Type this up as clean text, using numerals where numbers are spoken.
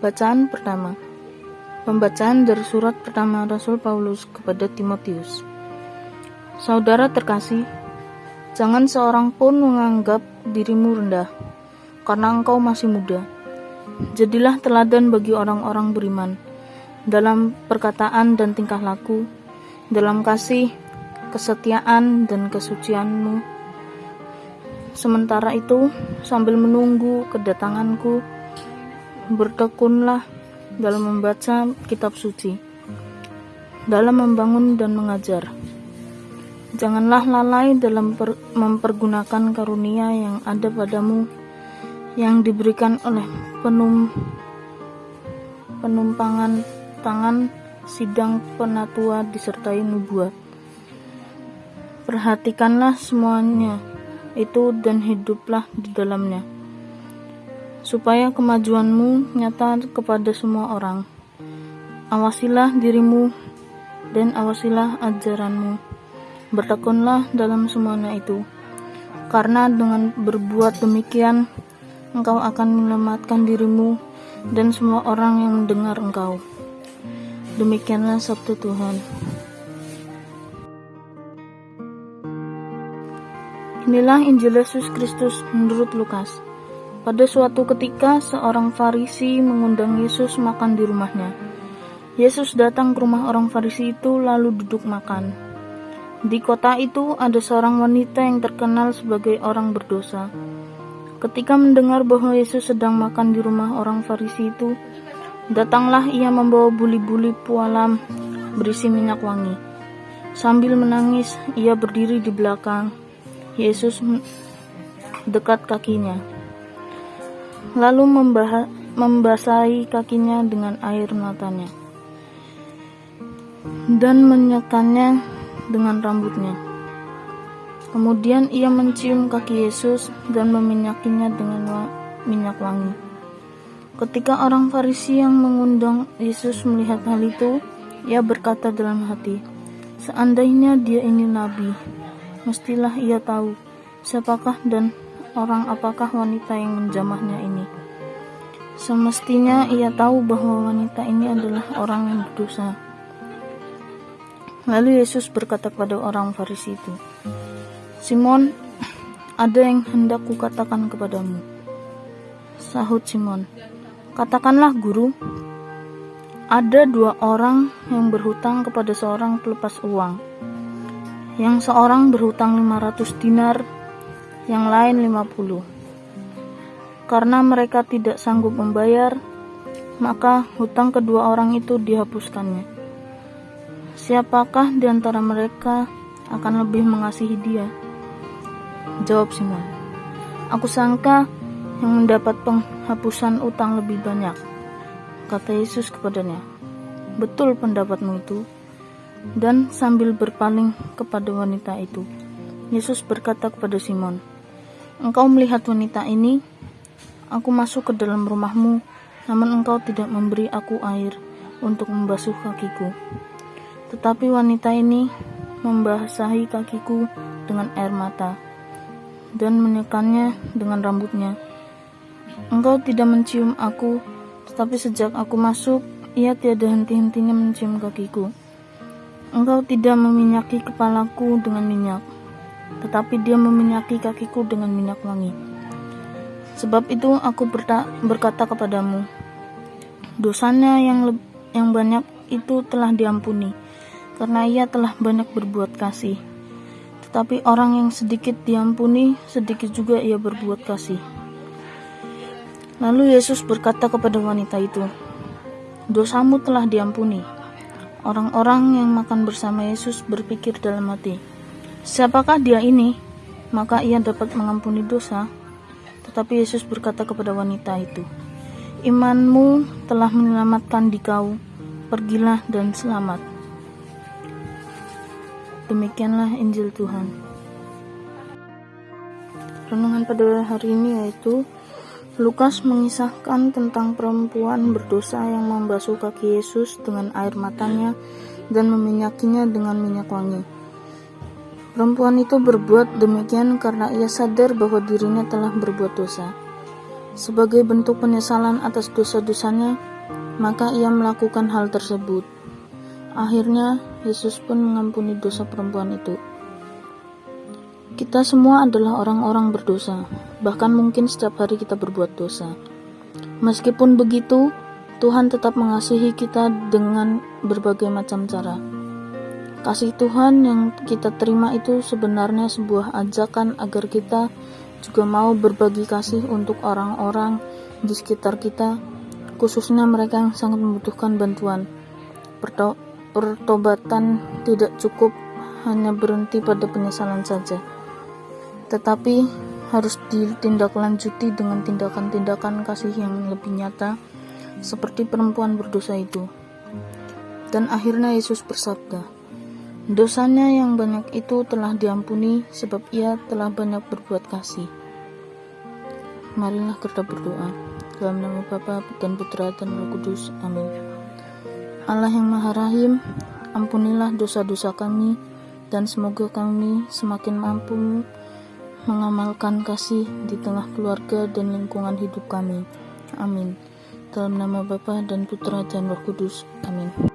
Bacaan pertama. Pembacaan dari surat pertama Rasul Paulus kepada Timotius. Saudara terkasih, jangan seorang pun menganggap dirimu rendah, karena engkau masih muda. Jadilah teladan bagi orang-orang beriman, dalam perkataan dan tingkah laku, dalam kasih, kesetiaan, dan kesucianmu. Sementara itu, sambil menunggu kedatanganku, bertekunlah dalam membaca kitab suci, dalam membangun dan mengajar. Janganlah lalai dalam mempergunakan karunia yang ada padamu, yang diberikan oleh penumpangan tangan sidang penatua disertai nubuat. Perhatikanlah semuanya itu dan hiduplah di dalamnya, supaya kemajuanmu nyata kepada semua orang. Awasilah dirimu dan awasilah ajaranmu. Bertekunlah dalam semuanya itu, karena dengan berbuat demikian, engkau akan menyelamatkan dirimu dan semua orang yang mendengar engkau. Demikianlah sabda Tuhan. Inilah Injil Yesus Kristus menurut Lukas. Pada suatu ketika, seorang Farisi mengundang Yesus makan di rumahnya. Yesus datang ke rumah orang Farisi itu lalu duduk makan. Di kota itu ada seorang wanita yang terkenal sebagai orang berdosa. Ketika mendengar bahwa Yesus sedang makan di rumah orang Farisi itu, datanglah ia membawa buli-buli pualam berisi minyak wangi. Sambil menangis, ia berdiri di belakang Yesus dekat kakinya, lalu membasahi kakinya dengan air matanya dan menyekannya dengan rambutnya. Kemudian ia mencium kaki Yesus dan meminyakinya dengan minyak wangi. Ketika orang Farisi yang mengundang Yesus melihat hal itu, ia berkata dalam hati, "Seandainya dia ini nabi, mestilah ia tahu siapakah dan orang apakah wanita yang menjamahnya ini. Semestinya ia tahu bahwa wanita ini adalah orang yang berdosa." Lalu Yesus berkata kepada orang Farisi itu, "Simon, ada yang hendak kukatakan kepadamu." Sahut Simon, "Katakanlah, Guru." Ada dua orang yang berhutang kepada seorang pelepas uang. Yang seorang berhutang 500 dinar, yang lain 50. Karena mereka tidak sanggup membayar, maka hutang kedua orang itu dihapuskannya. Siapakah di antara mereka akan lebih mengasihi dia? Jawab Simon, "Aku sangka yang mendapat penghapusan utang lebih banyak." Kata Yesus kepadanya, "Betul pendapatmu itu." Dan sambil berpaling kepada wanita itu, Yesus berkata kepada Simon, "Engkau melihat wanita ini? Aku masuk ke dalam rumahmu, namun engkau tidak memberi aku air untuk membasuh kakiku. Tetapi wanita ini membasahi kakiku dengan air mata dan menyekannya dengan rambutnya. Engkau tidak mencium aku, tetapi sejak aku masuk, ia tiada henti-hentinya mencium kakiku. Engkau tidak meminyaki kepalaku dengan minyak, tetapi dia meminyaki kakiku dengan minyak wangi. Sebab itu aku berkata kepadamu, dosanya yang banyak itu telah diampuni, karena ia telah banyak berbuat kasih. Tetapi orang yang sedikit diampuni, sedikit juga ia berbuat kasih." Lalu Yesus berkata kepada wanita itu, "Dosamu telah diampuni." Orang-orang yang makan bersama Yesus berpikir dalam hati, "Siapakah dia ini? Maka ia dapat mengampuni dosa." Tetapi Yesus berkata kepada wanita itu, "Imanmu telah menyelamatkan dikau. Pergilah dan selamat." Demikianlah Injil Tuhan. Renungan pada hari ini yaitu Lukas mengisahkan tentang perempuan berdosa yang membasuh kaki Yesus dengan air matanya dan meminyakinya dengan minyak wangi. Perempuan itu berbuat demikian karena ia sadar bahwa dirinya telah berbuat dosa. Sebagai bentuk penyesalan atas dosa-dosanya, maka ia melakukan hal tersebut. Akhirnya, Yesus pun mengampuni dosa perempuan itu. Kita semua adalah orang-orang berdosa, bahkan mungkin setiap hari kita berbuat dosa. Meskipun begitu, Tuhan tetap mengasihi kita dengan berbagai macam cara. Kasih Tuhan yang kita terima itu sebenarnya sebuah ajakan agar kita juga mau berbagi kasih untuk orang-orang di sekitar kita, khususnya mereka yang sangat membutuhkan bantuan. Pertobatan tidak cukup hanya berhenti pada penyesalan saja, tetapi harus ditindaklanjuti dengan tindakan-tindakan kasih yang lebih nyata, seperti perempuan berdosa itu. Dan akhirnya Yesus bersabda, dosanya yang banyak itu telah diampuni sebab ia telah banyak berbuat kasih. Marilah kita berdoa. Dalam nama Bapa dan Putra dan Roh Kudus. Amin. Allah yang Maha Rahim, ampunilah dosa-dosa kami, dan semoga kami semakin mampu mengamalkan kasih di tengah keluarga dan lingkungan hidup kami. Amin. Dalam nama Bapa dan Putra dan Roh Kudus. Amin.